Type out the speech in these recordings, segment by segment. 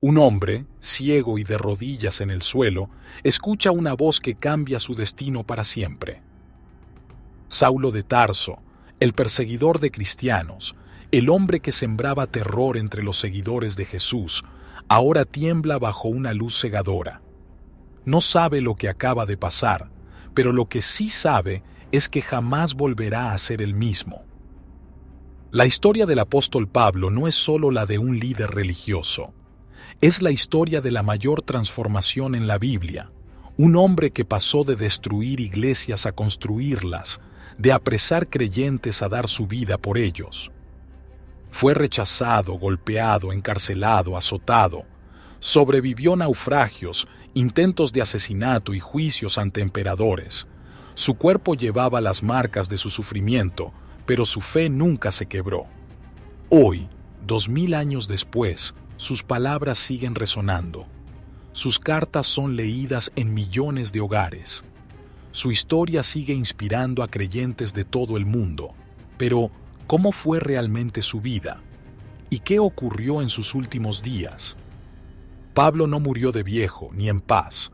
Un hombre, ciego y de rodillas en el suelo, escucha una voz que cambia su destino para siempre. Saulo de Tarso, el perseguidor de cristianos, el hombre que sembraba terror entre los seguidores de Jesús, ahora tiembla bajo una luz cegadora. No sabe lo que acaba de pasar, pero lo que sí sabe es que jamás volverá a ser el mismo. La historia del apóstol Pablo no es solo la de un líder religioso. Es la historia de la mayor transformación en la Biblia, un hombre que pasó de destruir iglesias a construirlas, de apresar creyentes a dar su vida por ellos. Fue rechazado, golpeado, encarcelado, azotado. Sobrevivió naufragios, intentos de asesinato y juicios ante emperadores. Su cuerpo llevaba las marcas de su sufrimiento, pero su fe nunca se quebró. Hoy, 2000 años después, sus palabras siguen resonando. Sus cartas son leídas en millones de hogares. Su historia sigue inspirando a creyentes de todo el mundo. Pero, ¿cómo fue realmente su vida? ¿Y qué ocurrió en sus últimos días? Pablo no murió de viejo ni en paz.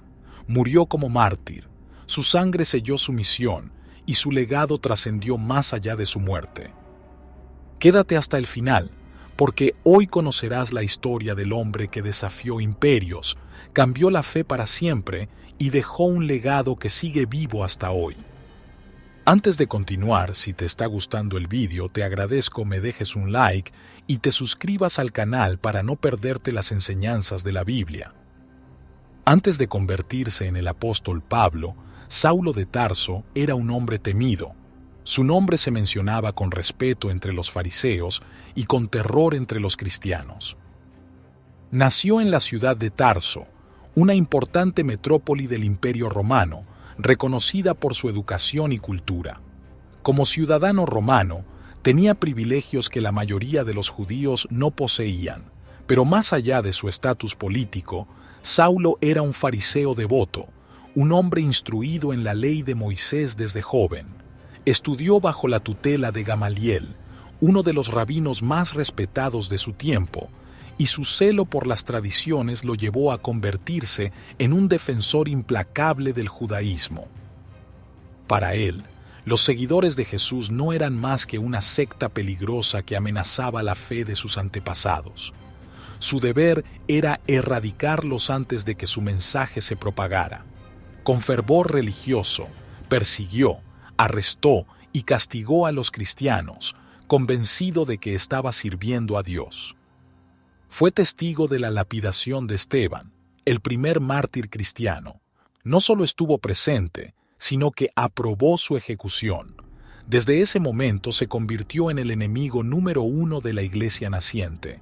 Murió como mártir. Su sangre selló su misión y su legado trascendió más allá de su muerte. Quédate hasta el final, porque hoy conocerás la historia del hombre que desafió imperios, cambió la fe para siempre y dejó un legado que sigue vivo hasta hoy. Antes de continuar, si te está gustando el vídeo, te agradezco me dejes un like y te suscribas al canal para no perderte las enseñanzas de la Biblia. Antes de convertirse en el apóstol Pablo, Saulo de Tarso era un hombre temido. Su nombre se mencionaba con respeto entre los fariseos y con terror entre los cristianos. Nació en la ciudad de Tarso, una importante metrópoli del Imperio Romano, reconocida por su educación y cultura. Como ciudadano romano, tenía privilegios que la mayoría de los judíos no poseían, pero más allá de su estatus político, Saulo era un fariseo devoto, un hombre instruido en la ley de Moisés desde joven. Estudió bajo la tutela de Gamaliel, uno de los rabinos más respetados de su tiempo, y su celo por las tradiciones lo llevó a convertirse en un defensor implacable del judaísmo. Para él, los seguidores de Jesús no eran más que una secta peligrosa que amenazaba la fe de sus antepasados. Su deber era erradicarlos antes de que su mensaje se propagara. Con fervor religioso, persiguió, arrestó y castigó a los cristianos, convencido de que estaba sirviendo a Dios. Fue testigo de la lapidación de Esteban, el primer mártir cristiano. No solo estuvo presente, sino que aprobó su ejecución. Desde ese momento se convirtió en el enemigo número 1 de la iglesia naciente.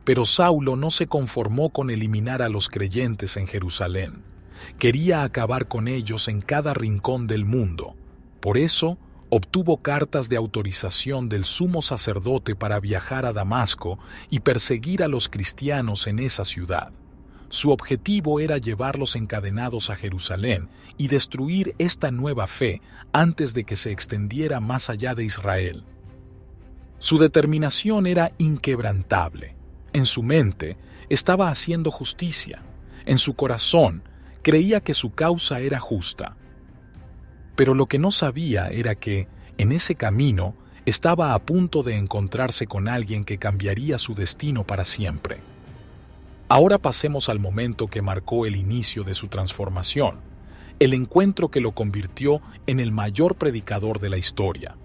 Pero Saulo no se conformó con eliminar a los creyentes en Jerusalén. Quería acabar con ellos en cada rincón del mundo. Por eso, obtuvo cartas de autorización del sumo sacerdote para viajar a Damasco y perseguir a los cristianos en esa ciudad. Su objetivo era llevarlos encadenados a Jerusalén y destruir esta nueva fe antes de que se extendiera más allá de Israel. Su determinación era inquebrantable. En su mente estaba haciendo justicia. En su corazón creía que su causa era justa. Pero lo que no sabía era que, en ese camino, estaba a punto de encontrarse con alguien que cambiaría su destino para siempre. Ahora pasemos al momento que marcó el inicio de su transformación, el encuentro que lo convirtió en el mayor predicador de la historia.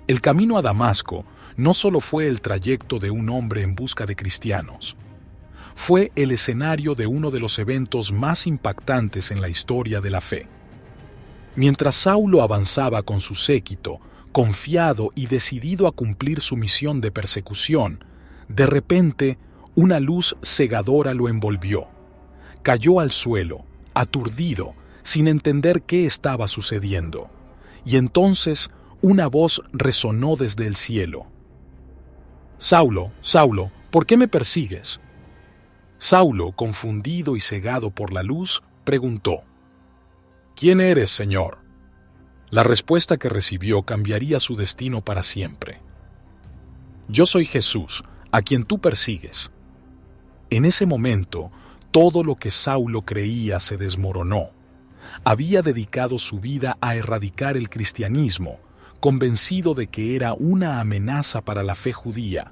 El camino a Damasco no solo fue el trayecto de un hombre en busca de cristianos, fue el escenario de uno de los eventos más impactantes en la historia de la fe. Mientras Saulo avanzaba con su séquito, confiado y decidido a cumplir su misión de persecución, de repente una luz cegadora lo envolvió. Cayó al suelo, aturdido, sin entender qué estaba sucediendo. Y entonces una voz resonó desde el cielo. «Saulo, Saulo, ¿por qué me persigues?» Saulo, confundido y cegado por la luz, preguntó: «¿Quién eres, Señor?». La respuesta que recibió cambiaría su destino para siempre. «Yo soy Jesús, a quien tú persigues». En ese momento, todo lo que Saulo creía se desmoronó. Había dedicado su vida a erradicar el cristianismo, convencido de que era una amenaza para la fe judía.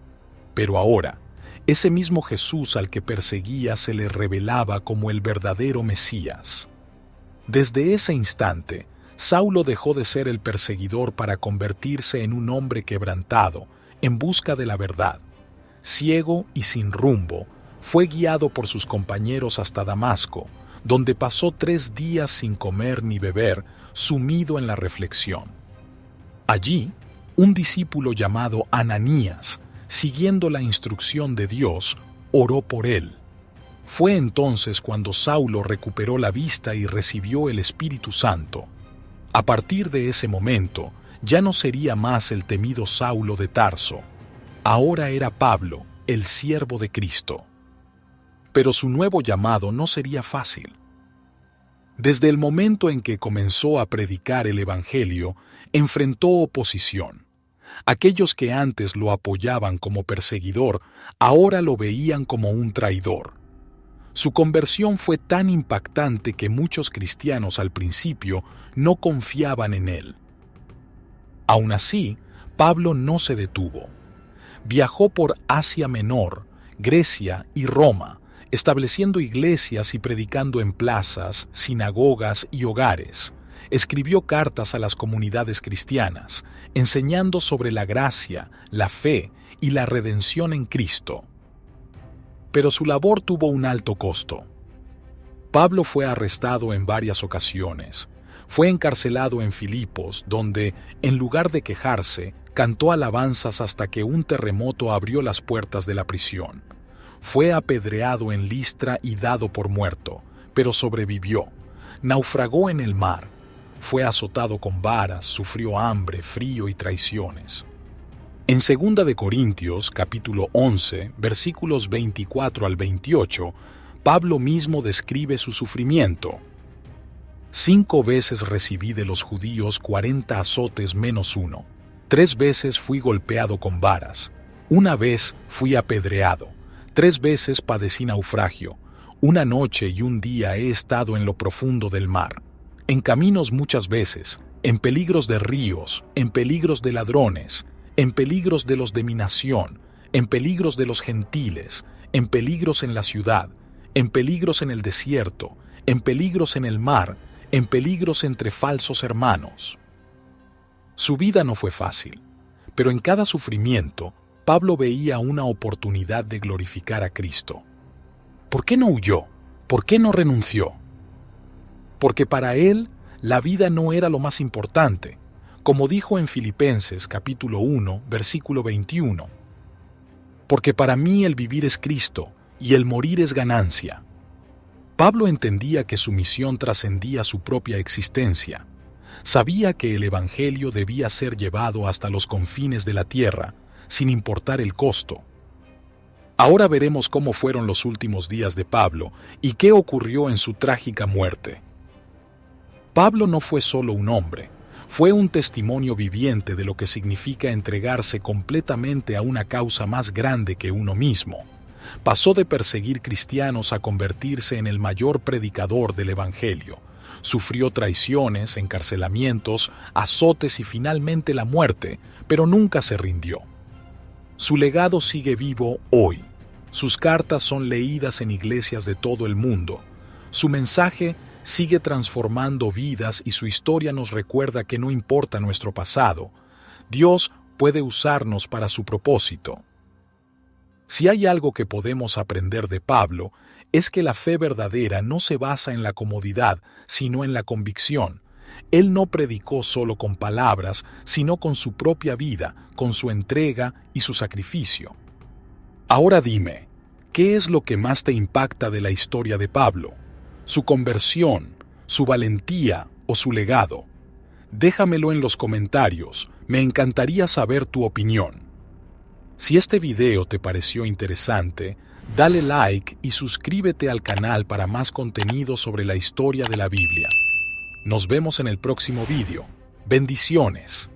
Pero ahora, ese mismo Jesús al que perseguía se le revelaba como el verdadero Mesías. Desde ese instante, Saulo dejó de ser el perseguidor para convertirse en un hombre quebrantado, en busca de la verdad. Ciego y sin rumbo, fue guiado por sus compañeros hasta Damasco, donde pasó 3 días sin comer ni beber, sumido en la reflexión. Allí, un discípulo llamado Ananías, siguiendo la instrucción de Dios, oró por él. Fue entonces cuando Saulo recuperó la vista y recibió el Espíritu Santo. A partir de ese momento, ya no sería más el temido Saulo de Tarso. Ahora era Pablo, el siervo de Cristo. Pero su nuevo llamado no sería fácil. Desde el momento en que comenzó a predicar el Evangelio, enfrentó oposición. Aquellos que antes lo apoyaban como perseguidor, ahora lo veían como un traidor. Su conversión fue tan impactante que muchos cristianos al principio no confiaban en él. Aún así, Pablo no se detuvo. Viajó por Asia Menor, Grecia y Roma, estableciendo iglesias y predicando en plazas, sinagogas y hogares. Escribió cartas a las comunidades cristianas, enseñando sobre la gracia, la fe y la redención en Cristo. Pero su labor tuvo un alto costo. Pablo fue arrestado en varias ocasiones. Fue encarcelado en Filipos, donde, en lugar de quejarse, cantó alabanzas hasta que un terremoto abrió las puertas de la prisión. Fue apedreado en Listra y dado por muerto, pero sobrevivió. Naufragó en el mar. Fue azotado con varas, sufrió hambre, frío y traiciones. En 2 de Corintios, capítulo 11, versículos 24 al 28, Pablo mismo describe su sufrimiento. 5 veces recibí de los judíos 40 azotes menos 1. 3 veces fui golpeado con varas. 1 vez fui apedreado. 3 veces padecí naufragio. 1 noche y 1 día he estado en lo profundo del mar. En caminos muchas veces, en peligros de ríos, en peligros de ladrones, en peligros de los de mi nación, en peligros de los gentiles, en peligros en la ciudad, en peligros en el desierto, en peligros en el mar, en peligros entre falsos hermanos. Su vida no fue fácil, pero en cada sufrimiento, Pablo veía una oportunidad de glorificar a Cristo. ¿Por qué no huyó? ¿Por qué no renunció? Porque para él, la vida no era lo más importante, como dijo en Filipenses capítulo 1, versículo 21. Porque para mí el vivir es Cristo y el morir es ganancia. Pablo entendía que su misión trascendía su propia existencia. Sabía que el Evangelio debía ser llevado hasta los confines de la tierra, sin importar el costo. Ahora veremos cómo fueron los últimos días de Pablo y qué ocurrió en su trágica muerte. Pablo no fue solo un hombre, fue un testimonio viviente de lo que significa entregarse completamente a una causa más grande que uno mismo. Pasó de perseguir cristianos a convertirse en el mayor predicador del Evangelio. Sufrió traiciones, encarcelamientos, azotes y finalmente la muerte, pero nunca se rindió. Su legado sigue vivo hoy. Sus cartas son leídas en iglesias de todo el mundo. Su mensaje sigue transformando vidas y su historia nos recuerda que no importa nuestro pasado, Dios puede usarnos para su propósito. Si hay algo que podemos aprender de Pablo, es que la fe verdadera no se basa en la comodidad, sino en la convicción. Él no predicó solo con palabras, sino con su propia vida, con su entrega y su sacrificio. Ahora dime, ¿qué es lo que más te impacta de la historia de Pablo? ¿Su conversión, su valentía o su legado? Déjamelo en los comentarios, me encantaría saber tu opinión. Si este video te pareció interesante, dale like y suscríbete al canal para más contenido sobre la historia de la Biblia. Nos vemos en el próximo video. Bendiciones.